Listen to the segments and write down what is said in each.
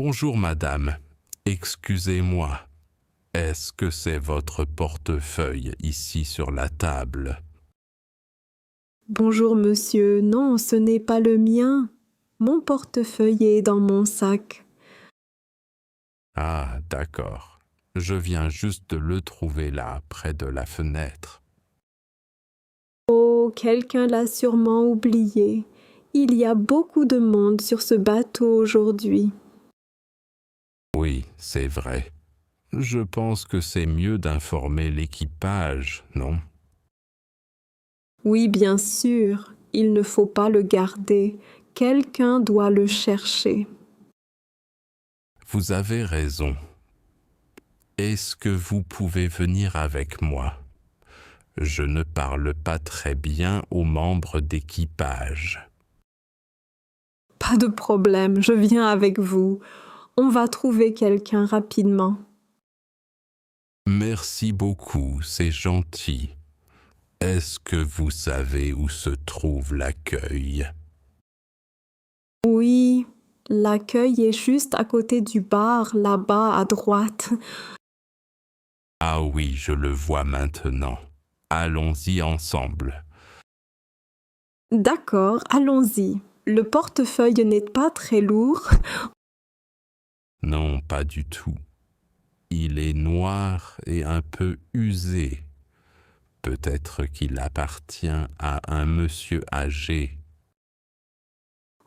Bonjour madame, excusez-moi. Est-ce que c'est votre portefeuille ici sur la table? Bonjour monsieur, non, ce n'est pas le mien. Mon portefeuille est dans mon sac. Ah, d'accord. Je viens juste de le trouver là, près de la fenêtre. Oh, quelqu'un l'a sûrement oublié. Il y a beaucoup de monde sur ce bateau aujourd'hui. Oui, c'est vrai. Je pense que c'est mieux d'informer l'équipage, non? Oui, bien sûr, il ne faut pas le garder. Quelqu'un doit le chercher. Vous avez raison. Est-ce que vous pouvez venir avec moi? Je ne parle pas très bien aux membres d'équipage. Pas de problème, je viens avec vous. On va trouver quelqu'un rapidement. Merci beaucoup, c'est gentil. Est-ce que vous savez où se trouve l'accueil? Oui, l'accueil est juste à côté du bar, là-bas à droite. Ah oui, je le vois maintenant. Allons-y ensemble. D'accord, allons-y. Le portefeuille n'est pas très lourd. Non, pas du tout. Il est noir et un peu usé. Peut-être qu'il appartient à un monsieur âgé.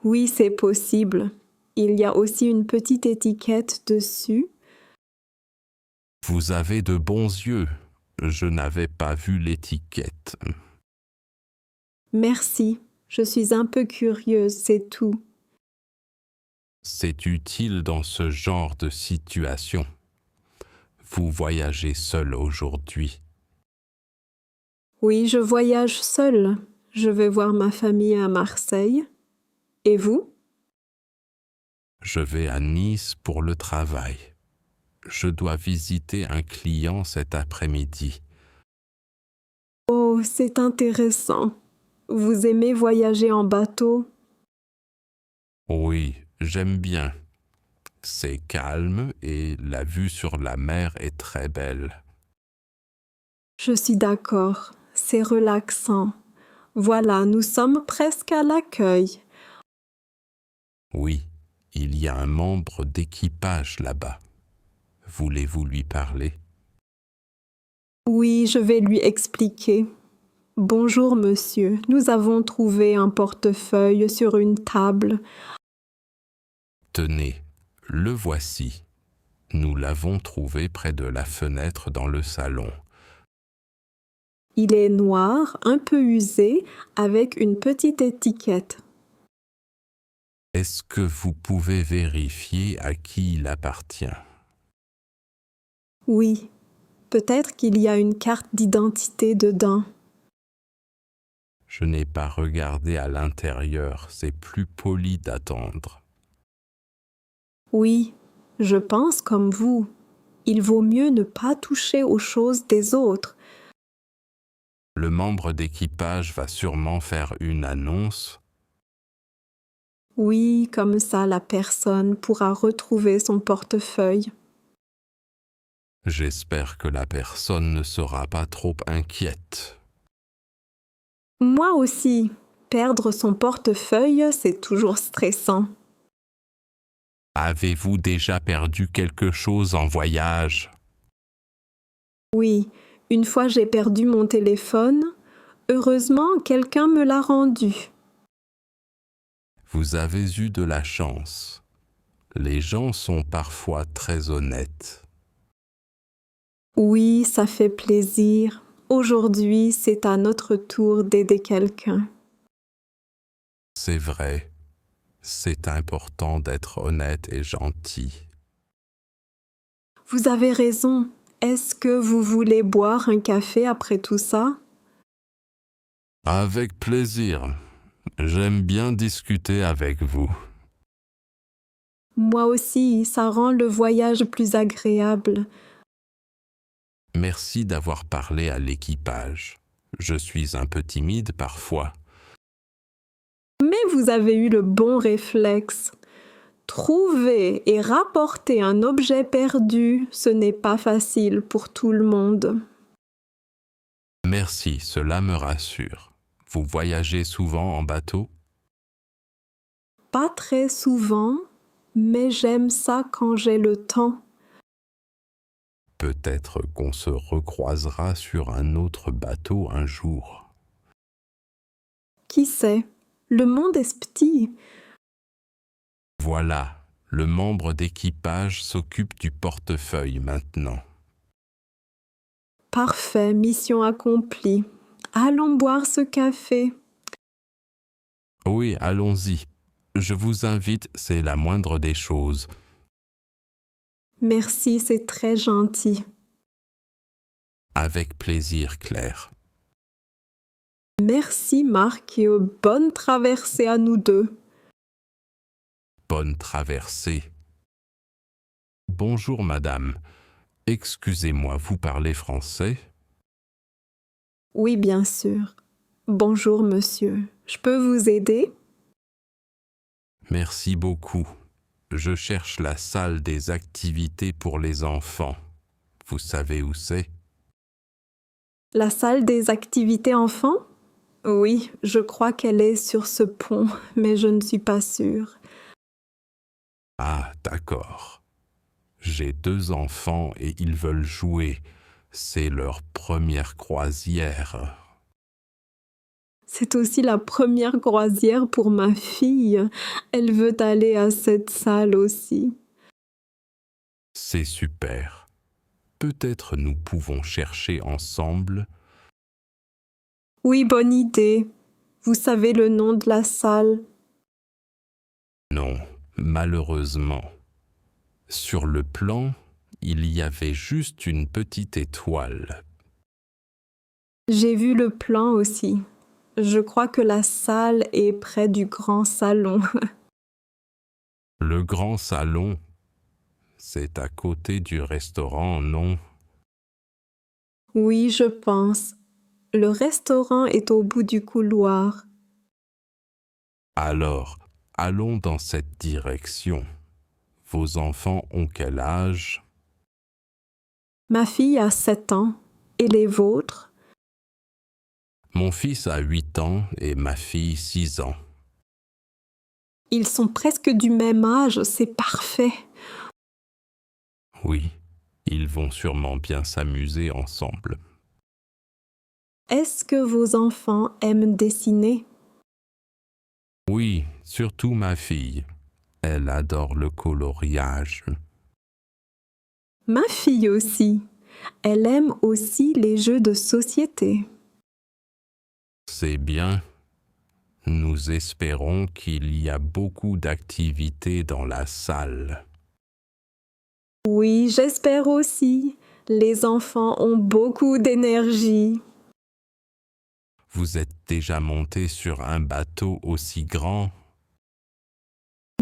Oui, c'est possible. Il y a aussi une petite étiquette dessus. Vous avez de bons yeux. Je n'avais pas vu l'étiquette. Merci, je suis un peu curieuse, c'est tout. C'est utile dans ce genre de situation. Vous voyagez seul aujourd'hui. Oui, je voyage seule. Je vais voir ma famille à Marseille. Et vous? Je vais à Nice pour le travail. Je dois visiter un client cet après-midi. Oh, c'est intéressant. Vous aimez voyager en bateau? Oui, j'aime bien. C'est calme et la vue sur la mer est très belle. Je suis d'accord, c'est relaxant. Voilà, nous sommes presque à l'accueil. Oui, il y a un membre d'équipage là-bas. Voulez-vous lui parler? Oui, je vais lui expliquer. Bonjour monsieur, nous avons trouvé un portefeuille sur une table. Tenez, le voici. Nous l'avons trouvé près de la fenêtre dans le salon. Il est noir, un peu usé, avec une petite étiquette. Est-ce que vous pouvez vérifier à qui il appartient? Oui, peut-être qu'il y a une carte d'identité dedans. Je n'ai pas regardé à l'intérieur, c'est plus poli d'attendre. Oui, je pense comme vous. Il vaut mieux ne pas toucher aux choses des autres. Le membre d'équipage va sûrement faire une annonce. Oui, comme ça la personne pourra retrouver son portefeuille. J'espère que la personne ne sera pas trop inquiète. Moi aussi, perdre son portefeuille, c'est toujours stressant. Avez-vous déjà perdu quelque chose en voyage? Oui, une fois j'ai perdu mon téléphone. Heureusement, quelqu'un me l'a rendu. Vous avez eu de la chance. Les gens sont parfois très honnêtes. Oui, ça fait plaisir. Aujourd'hui, c'est à notre tour d'aider quelqu'un. C'est vrai, c'est important d'être honnête et gentil. Vous avez raison. Est-ce que vous voulez boire un café après tout ça? Avec plaisir. J'aime bien discuter avec vous. Moi aussi, ça rend le voyage plus agréable. Merci d'avoir parlé à l'équipage. Je suis un peu timide parfois. Mais vous avez eu le bon réflexe. Trouver et rapporter un objet perdu, ce n'est pas facile pour tout le monde. Merci, cela me rassure. Vous voyagez souvent en bateau? Pas très souvent, mais j'aime ça quand j'ai le temps. Peut-être qu'on se recroisera sur un autre bateau un jour. Qui sait? Le monde est petit. Voilà, le membre d'équipage s'occupe du portefeuille maintenant. Parfait, mission accomplie. Allons boire ce café. Oui, allons-y. Je vous invite, c'est la moindre des choses. Merci, c'est très gentil. Avec plaisir, Claire. Merci Marc et bonne traversée à nous deux. Bonne traversée. Bonjour, madame. Excusez-moi, vous parlez français? Oui, bien sûr. Bonjour monsieur. Je peux vous aider? Merci beaucoup. Je cherche la salle des activités pour les enfants. Vous savez où c'est? La salle des activités enfants? Oui, je crois qu'elle est sur ce pont, mais je ne suis pas sûre. Ah, d'accord. J'ai 2 enfants et ils veulent jouer. C'est leur première croisière. C'est aussi la première croisière pour ma fille. Elle veut aller à cette salle aussi. C'est super. Peut-être nous pouvons chercher ensemble. Oui, bonne idée. Vous savez le nom de la salle? Non, malheureusement. Sur le plan, il y avait juste une petite étoile. J'ai vu le plan aussi. Je crois que la salle est près du grand salon. Le grand salon, c'est à côté du restaurant, non? Oui, je pense. Le restaurant est au bout du couloir. Alors, allons dans cette direction. Vos enfants ont quel âge? Ma fille a 7 ans. Et les vôtres? Mon fils a 8 ans et ma fille 6 ans. Ils sont presque du même âge, c'est parfait. Oui, ils vont sûrement bien s'amuser ensemble. Est-ce que vos enfants aiment dessiner? Oui, surtout ma fille. Elle adore le coloriage. Ma fille aussi. Elle aime aussi les jeux de société. C'est bien. Nous espérons qu'il y a beaucoup d'activités dans la salle. Oui, j'espère aussi. Les enfants ont beaucoup d'énergie. Vous êtes déjà monté sur un bateau aussi grand?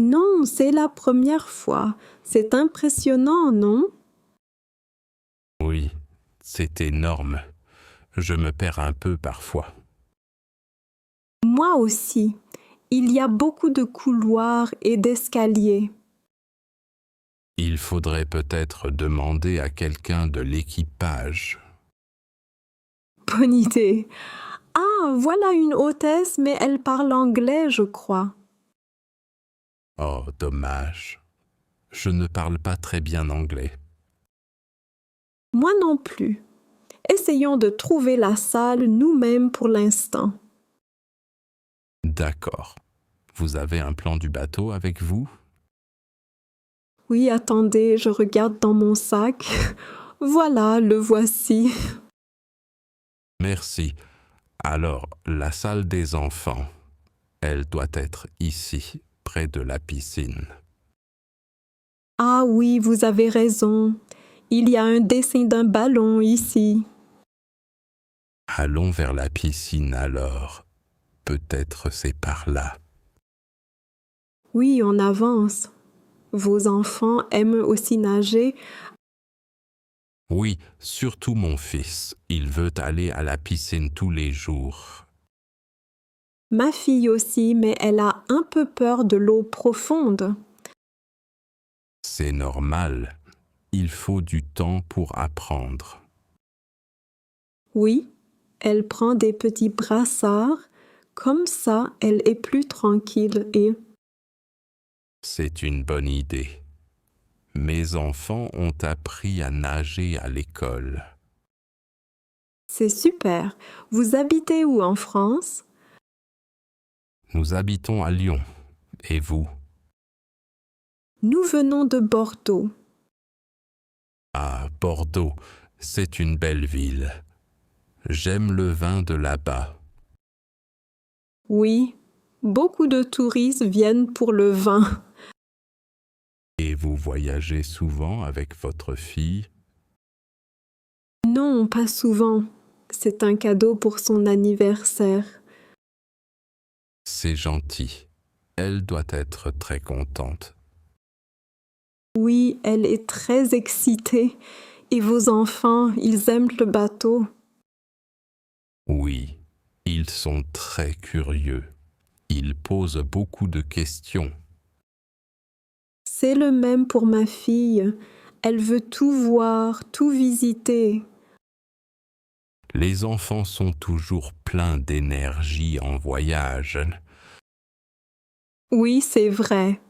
Non, c'est la première fois. C'est impressionnant, non? Oui, c'est énorme. Je me perds un peu parfois. Moi aussi. Il y a beaucoup de couloirs et d'escaliers. Il faudrait peut-être demander à quelqu'un de l'équipage. Bonne idée. Ah, voilà une hôtesse, mais elle parle anglais, je crois. Oh, dommage. Je ne parle pas très bien anglais. Moi non plus. Essayons de trouver la salle nous-mêmes pour l'instant. D'accord. Vous avez un plan du bateau avec vous? Oui, attendez, je regarde dans mon sac. Voilà, le voici. Merci. Alors, la salle des enfants, elle doit être ici, près de la piscine. Ah oui, vous avez raison. Il y a un dessin d'un ballon ici. Allons vers la piscine alors. Peut-être c'est par là. Oui, on avance. Vos enfants aiment aussi nager. Oui, surtout mon fils. Il veut aller à la piscine tous les jours. Ma fille aussi, mais elle a un peu peur de l'eau profonde. C'est normal. Il faut du temps pour apprendre. Oui, elle prend des petits brassards, comme ça elle est plus tranquille et... C'est une bonne idée. Mes enfants ont appris à nager à l'école. C'est super. Vous habitez où en France? Nous habitons à Lyon. Et vous? Nous venons de Bordeaux. Ah, Bordeaux, c'est une belle ville. J'aime le vin de là-bas. Oui, beaucoup de touristes viennent pour le vin. Et vous voyagez souvent avec votre fille? Non, pas souvent. C'est un cadeau pour son anniversaire. C'est gentil. Elle doit être très contente. Oui, elle est très excitée. Et vos enfants, ils aiment le bateau. Oui, ils sont très curieux. Ils posent beaucoup de questions. C'est le même pour ma fille. Elle veut tout voir, tout visiter. Les enfants sont toujours pleins d'énergie en voyage. Oui, c'est vrai.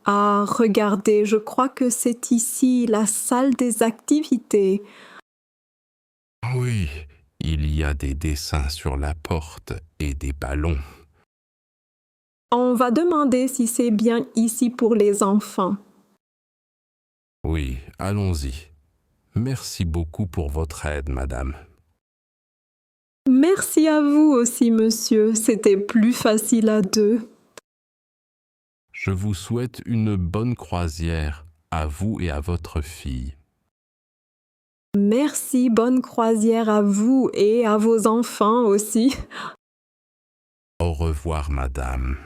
Ah, regardez, je crois que c'est ici la salle des activités. Oui, il y a des dessins sur la porte et des ballons. On va demander si c'est bien ici pour les enfants. Oui, allons-y. Merci beaucoup pour votre aide, madame. Merci à vous aussi, monsieur. C'était plus facile à deux. Je vous souhaite une bonne croisière à vous et à votre fille. Merci, bonne croisière à vous et à vos enfants aussi. Au revoir, madame.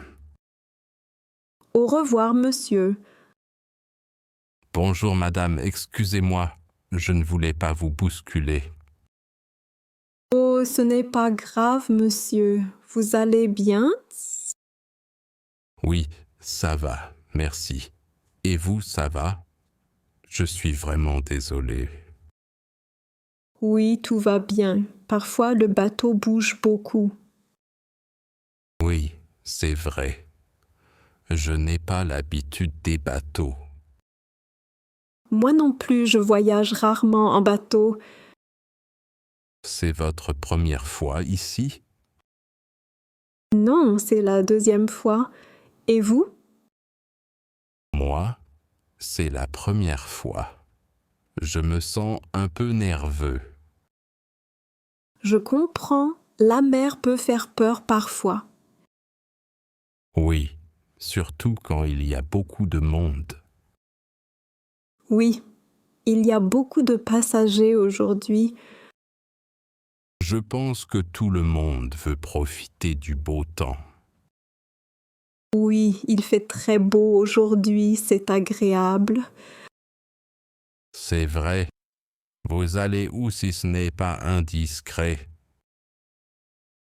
Au revoir, monsieur. Bonjour, madame, excusez-moi, je ne voulais pas vous bousculer. Oh, ce n'est pas grave, monsieur. Vous allez bien? Oui, ça va, merci. Et vous, ça va? Je suis vraiment désolé. Oui, tout va bien. Parfois, le bateau bouge beaucoup. Oui, c'est vrai. Je n'ai pas l'habitude des bateaux. Moi non plus, je voyage rarement en bateau. C'est votre première fois ici? Non, c'est la deuxième fois. Et vous? Moi, c'est la première fois. Je me sens un peu nerveux. Je comprends. La mer peut faire peur parfois. Oui, surtout quand il y a beaucoup de monde. Oui, il y a beaucoup de passagers aujourd'hui. Je pense que tout le monde veut profiter du beau temps. Oui, il fait très beau aujourd'hui, c'est agréable. C'est vrai. Vous allez où si ce n'est pas indiscret?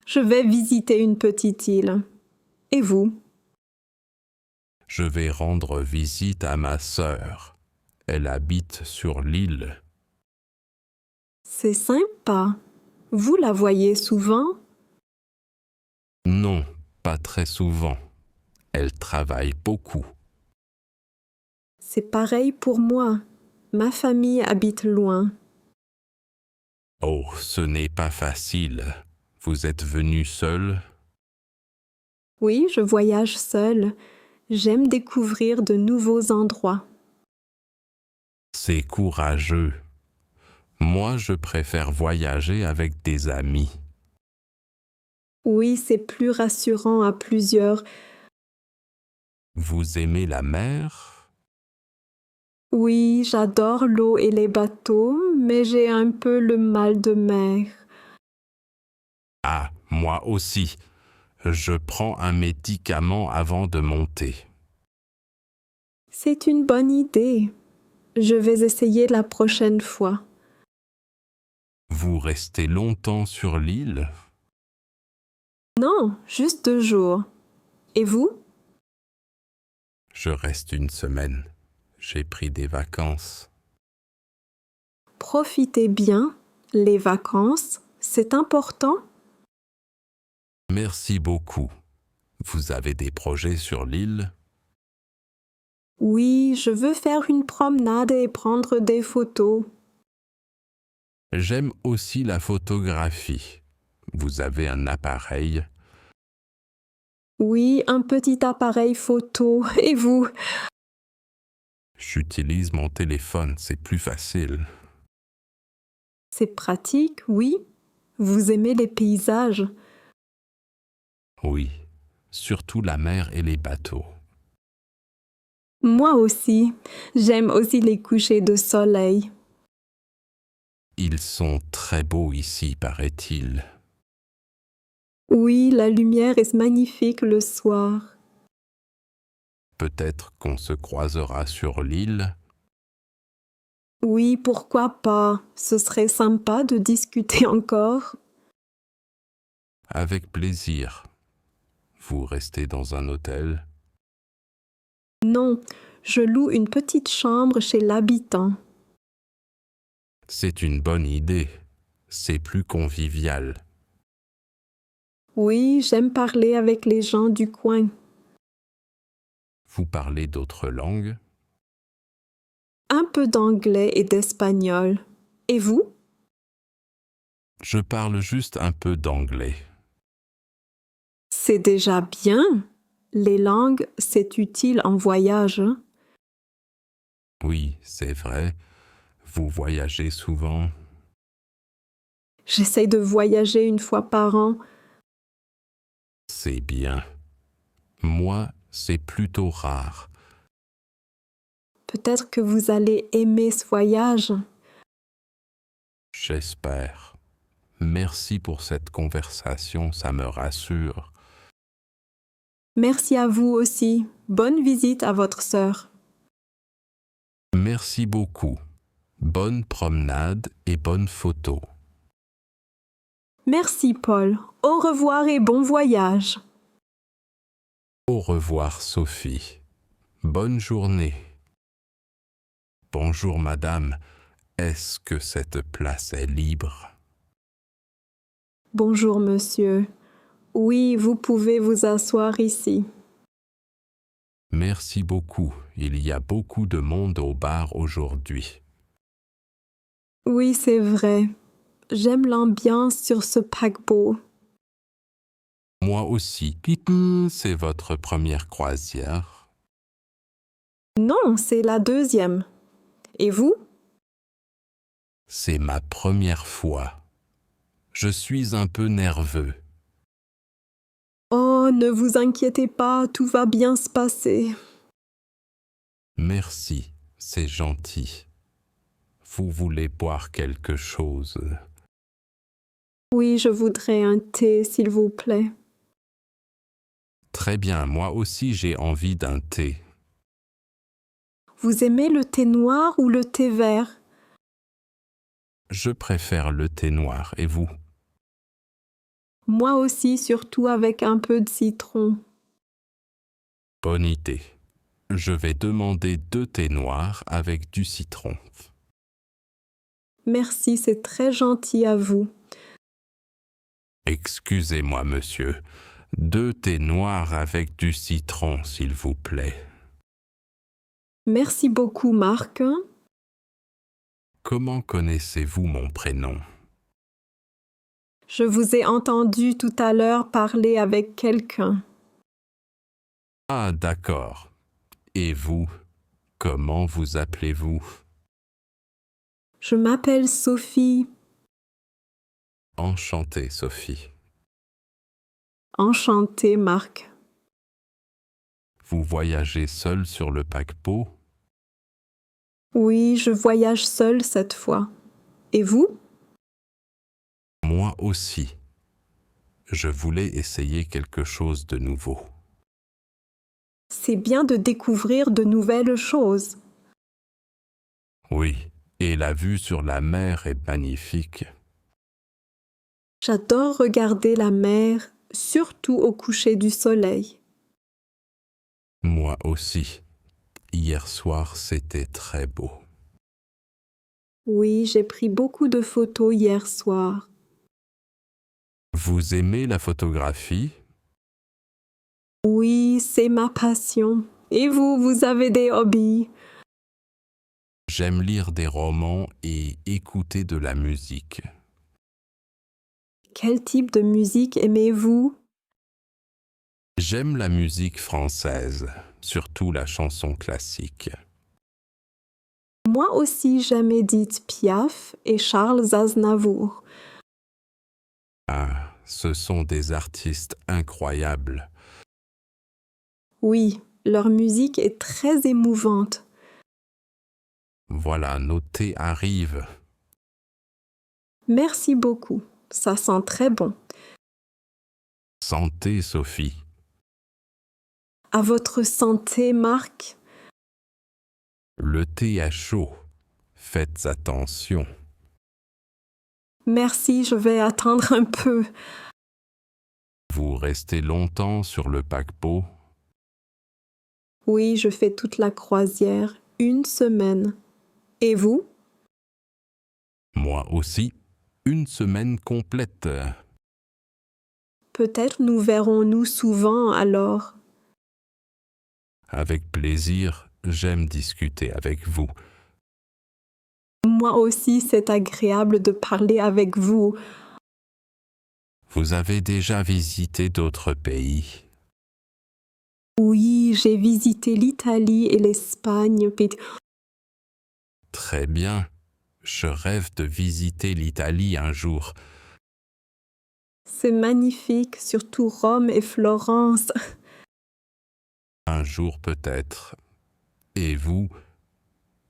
Je vais visiter une petite île. Et vous? Je vais rendre visite à ma sœur. Elle habite sur l'île. C'est sympa. Vous la voyez souvent? Non, pas très souvent. Elle travaille beaucoup. C'est pareil pour moi. Ma famille habite loin. Oh, ce n'est pas facile. Vous êtes venu seul? Oui, je voyage seule. J'aime découvrir de nouveaux endroits. C'est courageux. Moi, je préfère voyager avec des amis. Oui, c'est plus rassurant à plusieurs. Vous aimez la mer? Oui, j'adore l'eau et les bateaux, mais j'ai un peu le mal de mer. Ah, moi aussi. Je prends un médicament avant de monter. C'est une bonne idée. Je vais essayer la prochaine fois. Vous restez longtemps sur l'île? Non, juste 2 jours. Et vous? Je reste une semaine. j'ai pris des vacances. Profitez bien, les vacances, c'est important. Merci beaucoup. Vous avez des projets sur l'île? Oui, je veux faire une promenade et prendre des photos. J'aime aussi la photographie. Vous avez un appareil? Oui, un petit appareil photo. Et vous? J'utilise mon téléphone, c'est plus facile. C'est pratique, oui. Vous aimez les paysages. Oui, surtout la mer et les bateaux. Moi aussi. J'aime aussi les couchers de soleil. Ils sont très beaux ici, paraît-il. Oui, la lumière est magnifique le soir. Peut-être qu'on se croisera sur l'île. Oui, pourquoi pas? Ce serait sympa de discuter encore. Avec plaisir. Vous restez dans un hôtel? Non, je loue une petite chambre chez l'habitant. C'est une bonne idée. C'est plus convivial. Oui, j'aime parler avec les gens du coin. Vous parlez d'autres langues? Un peu d'anglais et d'espagnol. Et vous? Je parle juste un peu d'anglais. C'est déjà bien. Les langues, c'est utile en voyage. Oui, c'est vrai. Vous voyagez souvent. J'essaie de voyager une fois par an. C'est bien. Moi, c'est plutôt rare. Peut-être que vous allez aimer ce voyage. J'espère. Merci pour cette conversation, ça me rassure. Merci à vous aussi. Bonne visite à votre sœur. Merci beaucoup. Bonne promenade et bonne photo. Merci Paul. Au revoir et bon voyage. Au revoir, Sophie. Bonne journée. Bonjour, madame. Est-ce que cette place est libre? Bonjour monsieur. Oui, vous pouvez vous asseoir ici. Merci beaucoup. Il y a beaucoup de monde au bar aujourd'hui. Oui, c'est vrai. J'aime l'ambiance sur ce paquebot. Moi aussi. C'est votre première croisière? Non, c'est la deuxième. Et vous? C'est ma première fois. Je suis un peu nerveux. Oh, ne vous inquiétez pas, tout va bien se passer. Merci, c'est gentil. Vous voulez boire quelque chose? Oui, je voudrais un thé, s'il vous plaît. Très bien, moi aussi j'ai envie d'un thé. Vous aimez le thé noir ou le thé vert? Je préfère le thé noir, et vous? Moi aussi, surtout avec un peu de citron. Bonne idée. Je vais demander 2 thés noirs avec du citron. Merci, c'est très gentil à vous. Excusez-moi, monsieur. 2 thés noirs avec du citron, s'il vous plaît. Merci beaucoup, Marc. Comment connaissez-vous mon prénom? Je vous ai entendu tout à l'heure parler avec quelqu'un. Ah, d'accord. Et vous, comment vous appelez-vous? Je m'appelle Sophie. Enchantée, Sophie. Enchantée, Marc. Vous voyagez seul sur le paquebot? Oui, je voyage seule cette fois. Et vous? Moi aussi. Je voulais essayer quelque chose de nouveau. C'est bien de découvrir de nouvelles choses. Oui, et la vue sur la mer est magnifique. J'adore regarder la mer, surtout au coucher du soleil. Moi aussi. Hier soir, c'était très beau. Oui, j'ai pris beaucoup de photos hier soir. Vous aimez la photographie? Oui, c'est ma passion. Et vous avez des hobbies? J'aime lire des romans et écouter de la musique. Quel type de musique aimez-vous? J'aime la musique française, surtout la chanson classique. Moi aussi, j'aime Edith Piaf et Charles Aznavour. Ah, ce sont des artistes incroyables. Oui, leur musique est très émouvante. Voilà, nos thés arrivent. Merci beaucoup. Ça sent très bon. Santé, Sophie. À votre santé, Marc. Le thé est chaud. Faites attention. Merci, je vais attendre un peu. Vous restez longtemps sur le paquebot? Oui, je fais toute la croisière, 1 semaine. Et vous? Moi aussi. 1 semaine complète. Peut-être nous verrons-nous souvent alors. Avec plaisir, j'aime discuter avec vous. Moi aussi, c'est agréable de parler avec vous. Vous avez déjà visité d'autres pays? Oui, j'ai visité l'Italie et l'Espagne. Très bien. Je rêve de visiter l'Italie un jour. C'est magnifique, surtout Rome et Florence. Un jour peut-être. Et vous,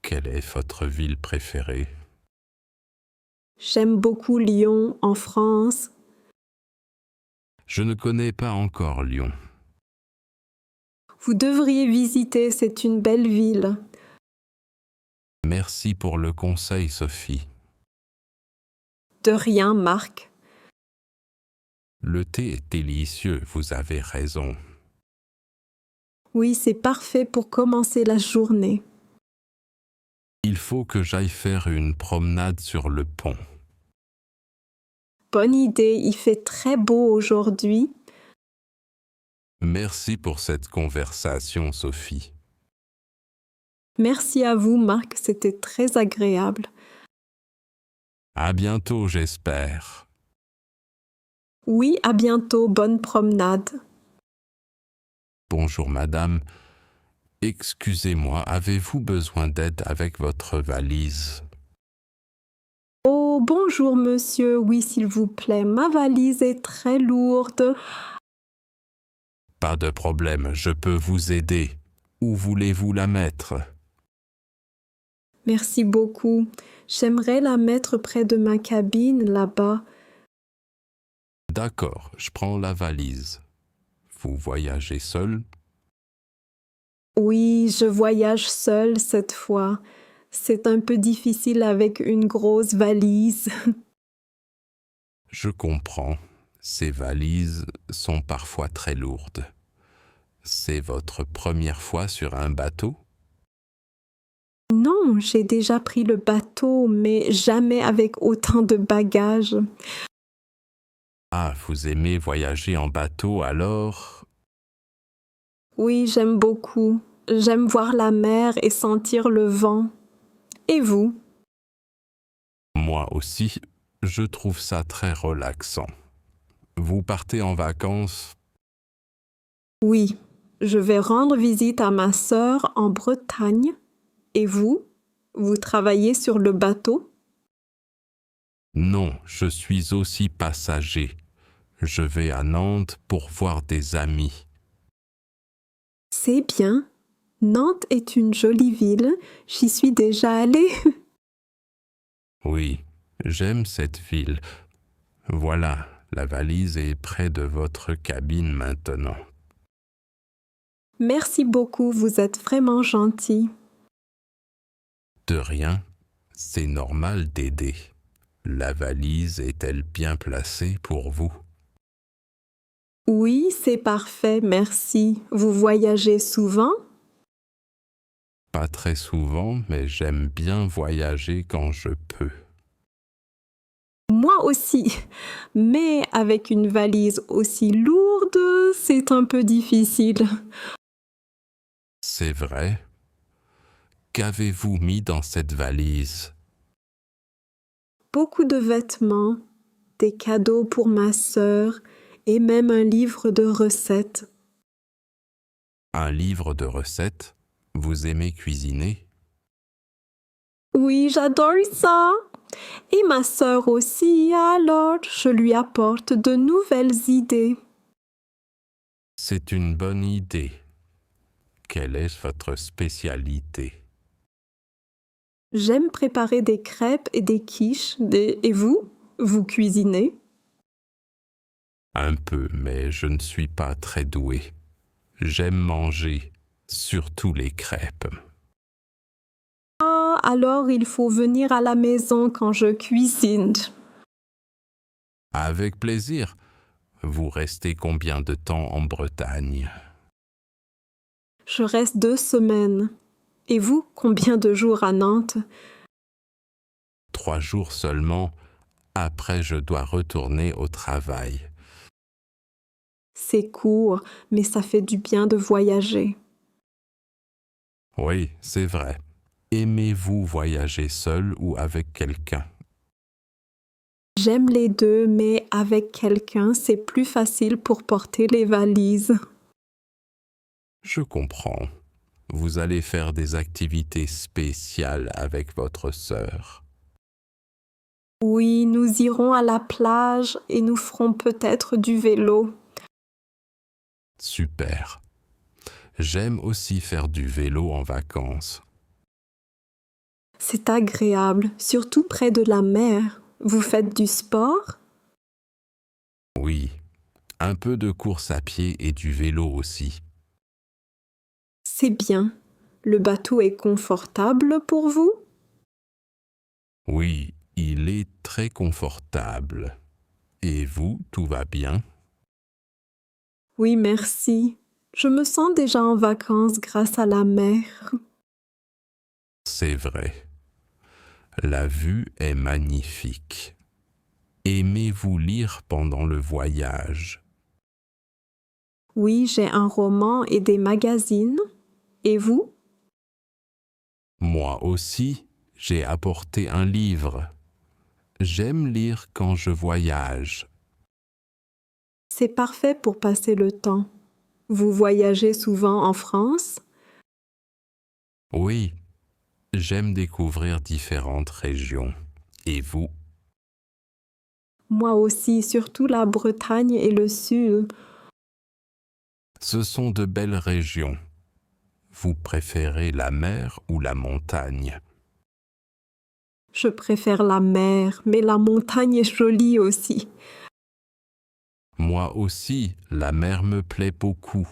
quelle est votre ville préférée? J'aime beaucoup Lyon, en France. Je ne connais pas encore Lyon. Vous devriez visiter, c'est une belle ville. Merci pour le conseil, Sophie. De rien, Marc. Le thé est délicieux, vous avez raison. Oui, c'est parfait pour commencer la journée. Il faut que j'aille faire une promenade sur le pont. Bonne idée, il fait très beau aujourd'hui. Merci pour cette conversation, Sophie. Merci à vous, Marc, c'était très agréable. À bientôt, j'espère. Oui, à bientôt, bonne promenade. Bonjour, madame. Excusez-moi, avez-vous besoin d'aide avec votre valise? Oh, bonjour, monsieur. Oui, s'il vous plaît, ma valise est très lourde. Pas de problème, je peux vous aider. Où voulez-vous la mettre? Merci beaucoup. J'aimerais la mettre près de ma cabine, là-bas. D'accord, je prends la valise. Vous voyagez seul? Oui, je voyage seule cette fois. C'est un peu difficile avec une grosse valise. Je comprends. Ces valises sont parfois très lourdes. C'est votre première fois sur un bateau? Non, j'ai déjà pris le bateau, mais jamais avec autant de bagages. Ah, vous aimez voyager en bateau alors? Oui, j'aime beaucoup. J'aime voir la mer et sentir le vent. Et vous? Moi aussi, je trouve ça très relaxant. Vous partez en vacances? Oui, je vais rendre visite à ma sœur en Bretagne. Et vous? Vous travaillez sur le bateau? Non, je suis aussi passager. Je vais à Nantes pour voir des amis. C'est bien. Nantes est une jolie ville. J'y suis déjà allée. Oui, j'aime cette ville. Voilà, la valise est près de votre cabine maintenant. Merci beaucoup, vous êtes vraiment gentil. De rien, c'est normal d'aider. La valise est-elle bien placée pour vous? Oui, c'est parfait, merci. Vous voyagez souvent? Pas très souvent, mais j'aime bien voyager quand je peux. Moi aussi, mais avec une valise aussi lourde, c'est un peu difficile. C'est vrai. Qu'avez-vous mis dans cette valise? Beaucoup de vêtements, des cadeaux pour ma sœur et même un livre de recettes. Un livre de recettes? Vous aimez cuisiner? Oui, j'adore ça. Et ma sœur aussi, alors je lui apporte de nouvelles idées. C'est une bonne idée. Quelle est votre spécialité? J'aime préparer des crêpes et des quiches. Et vous? Vous cuisinez? Un peu, mais je ne suis pas très doué. J'aime manger, surtout les crêpes. Ah, alors il faut venir à la maison quand je cuisine. Avec plaisir. Vous restez combien de temps en Bretagne? Je reste 2 semaines. Et vous, combien de jours à Nantes? 3 jours seulement. Après, je dois retourner au travail. C'est court, mais ça fait du bien de voyager. Oui, c'est vrai. Aimez-vous voyager seul ou avec quelqu'un? J'aime les deux, mais avec quelqu'un, c'est plus facile pour porter les valises. Je comprends. Vous allez faire des activités spéciales avec votre sœur. Oui, nous irons à la plage et nous ferons peut-être du vélo. Super. J'aime aussi faire du vélo en vacances. C'est agréable, surtout près de la mer. Vous faites du sport? Oui, un peu de course à pied et du vélo aussi. C'est bien. Le bateau est confortable pour vous? Oui, il est très confortable. Et vous, tout va bien? Oui, merci. Je me sens déjà en vacances grâce à la mer. C'est vrai. La vue est magnifique. Aimez-vous lire pendant le voyage? Oui, j'ai un roman et des magazines. Et vous? Moi aussi, j'ai apporté un livre. J'aime lire quand je voyage. C'est parfait pour passer le temps. Vous voyagez souvent en France? Oui, j'aime découvrir différentes régions. Et vous? Moi aussi, surtout la Bretagne et le Sud. Ce sont de belles régions. Vous préférez la mer ou la montagne? Je préfère la mer, mais la montagne est jolie aussi. Moi aussi, la mer me plaît beaucoup.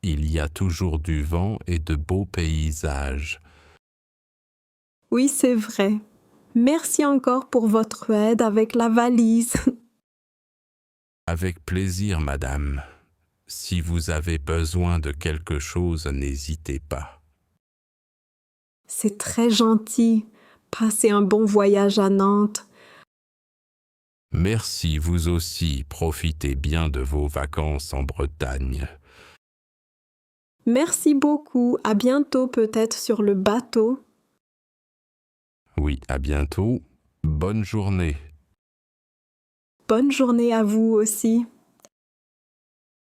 Il y a toujours du vent et de beaux paysages. Oui, c'est vrai. Merci encore pour votre aide avec la valise. Avec plaisir, madame. Si vous avez besoin de quelque chose, n'hésitez pas. C'est très gentil. Passez un bon voyage à Nantes. Merci, vous aussi. Profitez bien de vos vacances en Bretagne. Merci beaucoup. À bientôt peut-être sur le bateau. Oui, à bientôt. Bonne journée. Bonne journée à vous aussi.